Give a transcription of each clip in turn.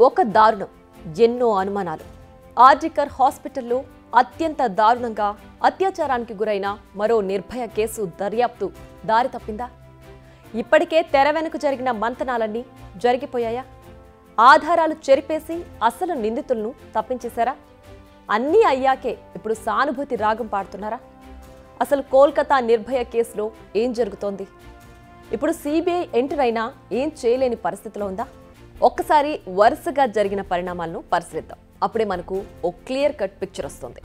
ఒక దారుణం, ఎన్నో అనుమానాలు. ఆర్జికర్ హాస్పిటల్లో అత్యంత దారుణంగా అత్యాచారానికి గురైన మరో నిర్భయ కేసు దర్యాప్తు దారి తప్పిందా? ఇప్పటికే తెర వెనుక జరిగిన మంతనాలన్నీ జరిగిపోయాయా? ఆధారాలు చెరిపేసి అసలు నిందితులను తప్పించేశారా? అన్నీ అయ్యాకే ఇప్పుడు సానుభూతి రాగం పాడుతున్నారా? అసలు కోల్కతా నిర్భయ కేసులో ఏం జరుగుతోంది? ఇప్పుడు సిబిఐ ఎంటర్ అయినా ఏం చేయలేని పరిస్థితిలో ఉందా? ఒక్కసారి వరుసగా జరిగిన పరిణామాలను పరిశీలిద్దాం. అప్పుడే మనకు ఓ క్లియర్ కట్ పిక్చర్ వస్తుంది.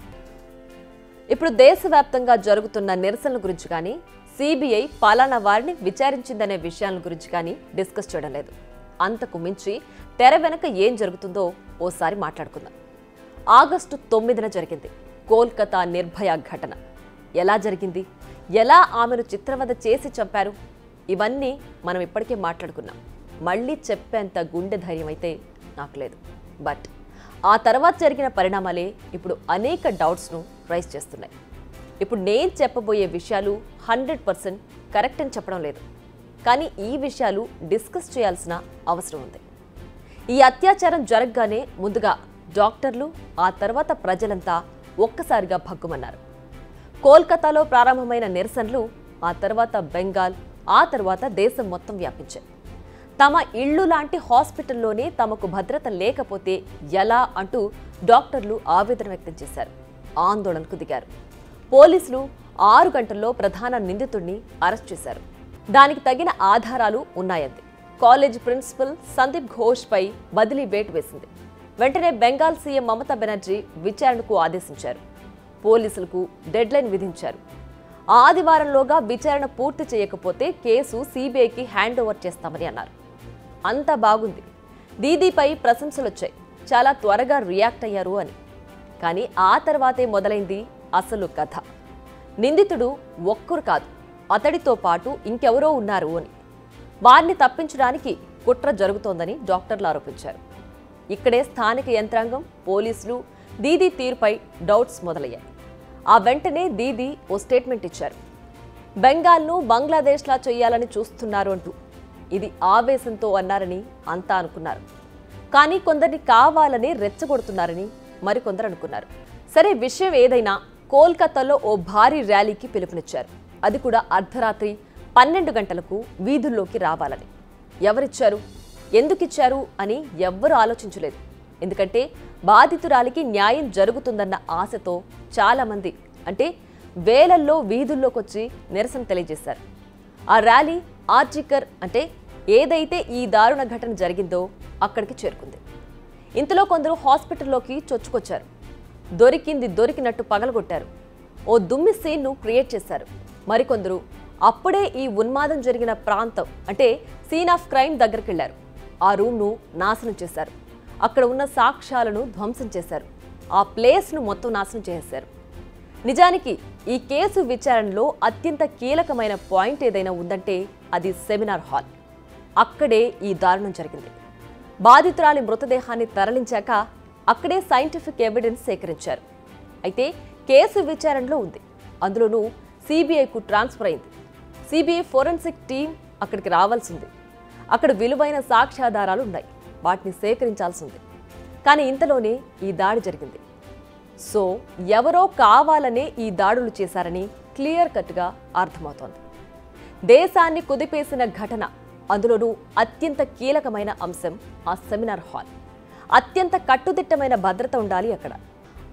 ఇప్పుడు దేశవ్యాప్తంగా జరుగుతున్న నిరసనల గురించి కానీ, సిబిఐ పలానా వారిని విచారించిందనే విషయాల గురించి కానీ డిస్కస్ చేయడం లేదు. అంతకు మించి తెర వెనక ఏం జరుగుతుందో ఓసారి మాట్లాడుకుందాం. ఆగస్టు 9న జరిగింది కోల్కతా నిర్భయ ఘటన. ఎలా జరిగింది? ఎలా ఆమెను చిత్రవద చేసి చంపారు? ఇవన్నీ మనం ఇప్పటికే మాట్లాడుకున్నాం. మళ్ళీ చెప్పేంత గుండె ధైర్యం అయితే నాకు లేదు. బట్ ఆ తర్వాత జరిగిన పరిణామాలే ఇప్పుడు అనేక డౌట్స్ను రైజ్ చేస్తున్నాయి. ఇప్పుడు నేను చెప్పబోయే విషయాలు 100% కరెక్ట్ అని చెప్పడం లేదు, కానీ ఈ విషయాలు డిస్కస్ చేయాల్సిన అవసరం ఉంది. ఈ అత్యాచారం జరగగానే ముందుగా డాక్టర్లు, ఆ తర్వాత ప్రజలంతా ఒక్కసారిగా భగ్గుమన్నారు. కోల్కతాలో ప్రారంభమైన నిరసనలు ఆ తర్వాత బెంగాల్, ఆ తర్వాత దేశం మొత్తం వ్యాపించాయి. తమ ఇళ్లు లాంటి హాస్పిటల్లోనే తమకు భద్రత లేకపోతే ఎలా అంటూ డాక్టర్లు ఆవేదన వ్యక్తం చేశారు, ఆందోళనకు దిగారు. పోలీసులు 6 గంటల్లో ప్రధాన నిందితుడిని అరెస్ట్ చేశారు. దానికి తగిన ఆధారాలు ఉన్నాయంది. కాలేజ్ ప్రిన్సిపల్ సందీప్ ఘోష్పై బదిలీ వేటు వేసింది. వెంటనే బెంగాల్ సీఎం మమతా బెనర్జీ విచారణకు ఆదేశించారు. పోలీసులకు డెడ్లైన్ విధించారు. ఆదివారంలోగా విచారణ పూర్తి చేయకపోతే కేసు సిబిఐకి హ్యాండ్ ఓవర్ చేస్తామని అన్నారు. అంతా బాగుంది. దీదీపై ప్రశంసలొచ్చాయి, చాలా త్వరగా రియాక్ట్ అయ్యారు అని. కానీ ఆ తర్వాతే మొదలైంది అసలు కథ. నిందితుడు ఒక్కరు కాదు, అతడితో పాటు ఇంకెవరో ఉన్నారు అని. వారిని తప్పించడానికి కుట్ర జరుగుతోందని డాక్టర్లు ఆరోపించారు. ఇక్కడే స్థానిక యంత్రాంగం, పోలీసులు దీదీ తీరుపై డౌట్స్ మొదలయ్యాయి. ఆ వెంటనే దీదీ ఓ స్టేట్మెంట్ ఇచ్చారు. బెంగాల్ను బంగ్లాదేశ్లా చేయాలని చూస్తున్నారు అంటూ. ఇది ఆవేశంతో అన్నారని అంతా అనుకున్నారు. కానీ కొందరిని కావాలని రెచ్చగొడుతున్నారని మరికొందరు అనుకున్నారు. సరే, విషయం ఏదైనా కోల్కతాలో ఓ భారీ ర్యాలీకి పిలుపునిచ్చారు. అది కూడా అర్ధరాత్రి 12 గంటలకు వీధుల్లోకి రావాలని. ఎవరిచ్చారు, ఎందుకిచ్చారు అని ఎవ్వరూ ఆలోచించలేదు. ఎందుకంటే బాధితురాలికి న్యాయం జరుగుతుందన్న ఆశతో చాలామంది, అంటే వేలల్లో వీధుల్లోకొచ్చి నిరసన తెలియజేశారు. ఆ ర్యాలీ ఆర్జికర్, అంటే ఏదైతే ఈ దారుణ ఘటన జరిగిందో అక్కడికి చేరుకుంది. ఇంతలో కొందరు హాస్పిటల్లోకి చొచ్చుకొచ్చారు. దొరికింది దొరికినట్టు పగలగొట్టారు. ఓ దుమ్మి సీన్ను క్రియేట్ చేశారు. మరికొందరు అప్పుడే ఈ ఉన్మాదం జరిగిన ప్రాంతం, అంటే సీన్ ఆఫ్ క్రైమ్ దగ్గరికి వెళ్లారు. ఆ రూమ్ను నాశనం చేశారు. అక్కడ ఉన్న సాక్ష్యాలను ధ్వంసం చేశారు. ఆ ప్లేస్ను మొత్తం నాశనం చేశారు. నిజానికి ఈ కేసు విచారణలో అత్యంత కీలకమైన పాయింట్ ఏదైనా ఉందంటే అది సెమినార్ హాల్. అక్కడే ఈ దారుణం జరిగింది. బాధితురాలి మృతదేహాన్ని తరలించాక అక్కడే సైంటిఫిక్ ఎవిడెన్స్ సేకరించారు. అయితే కేసు విచారణలో ఉంది. అందులోనూ సిబిఐకు ట్రాన్స్ఫర్ అయింది. సిబిఐ ఫోరెన్సిక్ టీం అక్కడికి రావాల్సింది. అక్కడ విలువైన సాక్ష్యాధారాలు ఉన్నాయి, వాటిని సేకరించాల్సింది. కానీ ఇంతలోనే ఈ దాడి జరిగింది. సో ఎవరో కావాలనే ఈ దాడులు చేశారని క్లియర్ కట్గా అర్థమవుతోంది. దేశాన్ని కుదిపేసిన ఘటన. అందులోనూ అత్యంత కీలకమైన అంశం ఆ సెమినార్ హాల్. అత్యంత కట్టుదిట్టమైన భద్రత ఉండాలి అక్కడ.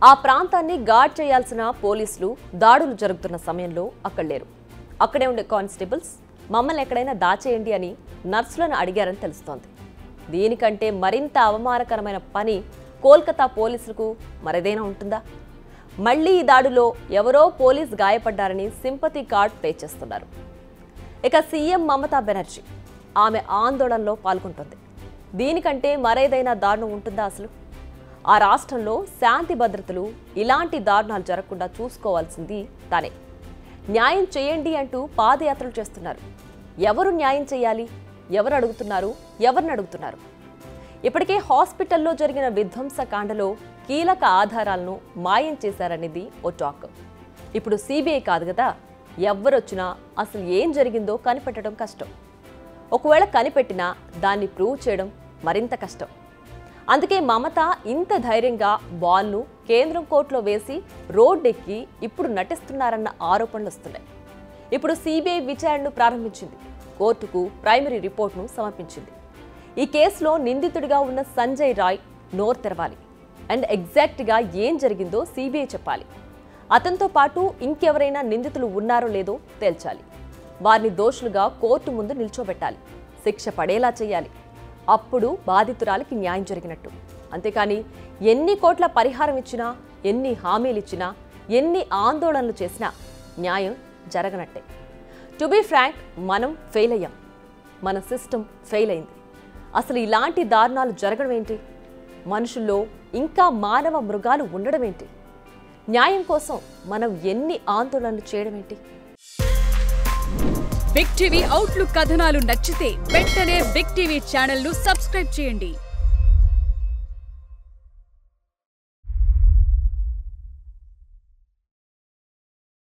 ఆ ప్రాంతాన్ని గార్డ్ చేయాల్సిన పోలీసులు దాడులు జరుగుతున్న సమయంలో అక్కడ లేరు. అక్కడే ఉండే కానిస్టేబుల్స్ మమ్మల్ని ఎక్కడైనా దాచేయండి అని నర్సులను అడిగారని తెలుస్తోంది. దీనికంటే మరింత అవమానకరమైన పని కోల్కతా పోలీసులకు మరేదైనా ఉంటుందా? మళ్లీ ఈ దాడిలో ఎవరో పోలీస్ గాయపడ్డారని సింపతి కార్డ్ ప్లే చేస్తున్నారు. ఇక సీఎం మమతా బెనర్జీ, ఆమె ఆందోళనలో పాల్గొంటుంది. దీనికంటే మరేదైనా దారుణం ఉంటుందా అసలు? ఆ రాష్ట్రంలో శాంతి భద్రతలు, ఇలాంటి దారుణాలు జరగకుండా చూసుకోవాల్సింది తానే. న్యాయం చేయండి అంటూ పాదయాత్రలు చేస్తున్నారు. ఎవరు న్యాయం చేయాలి? ఎవరు అడుగుతున్నారు? ఎవరిని అడుగుతున్నారు? ఇప్పటికే హాస్పిటల్లో జరిగిన విధ్వంసకాండలో కీలక ఆధారాలను మాయం చేశారనేది ఓ టాక్. ఇప్పుడు సిబిఐ కాదు కదా, ఎవ్వరొచ్చినా అసలు ఏం జరిగిందో కనిపెట్టడం కష్టం. ఒకవేళ కనిపెట్టినా దాన్ని ప్రూవ్ చేయడం మరింత కష్టం. అందుకే మమత ఇంత ధైర్యంగా బాల్ను కేంద్రం కోర్టులో వేసి రోడ్డెక్కి ఇప్పుడు నటిస్తున్నారన్న ఆరోపణలు వస్తున్నాయి. ఇప్పుడు సిబిఐ విచారణను ప్రారంభించింది. కోర్టుకు ప్రైమరీ రిపోర్ట్ను సమర్పించింది. ఈ కేసులో నిందితుడిగా ఉన్న సంజయ్ రాయ్ నోరు తెరవాలి. అండ్ ఎగ్జాక్ట్గా ఏం జరిగిందో సిబిఐ చెప్పాలి. అతనితో పాటు ఇంకెవరైనా నిందితులు ఉన్నారో లేదో తేల్చాలి. వారిని దోషులుగా కోర్టు ముందు నిల్చోబెట్టాలి. శిక్ష పడేలా చేయాలి. అప్పుడు బాధితురాలికి న్యాయం జరిగినట్టు. అంతేకాని ఎన్ని కోట్ల పరిహారం ఇచ్చినా, ఎన్ని హామీలు ఇచ్చినా, ఎన్ని ఆందోళనలు చేసినా న్యాయం జరగనట్టే. టు బీ ఫ్రాంక్, మనం ఫెయిల్ అయ్యాం. మన సిస్టమ్ ఫెయిల్ అయింది. అసలు ఇలాంటి దారుణాలు జరగడం ఏంటి? మనుషుల్లో ఇంకా మానవ మృగాలు ఉండడం ఏంటి? న్యాయం కోసం మనం ఎన్ని ఆందోళనలు చేయడం ఏంటి? బిగ్ టీవీ అవుట్లుక్ కథనాలు నచ్చితే వెంటనే బిగ్ టీవీ ఛానల్ ను సబ్స్క్రైబ్ చేయండి.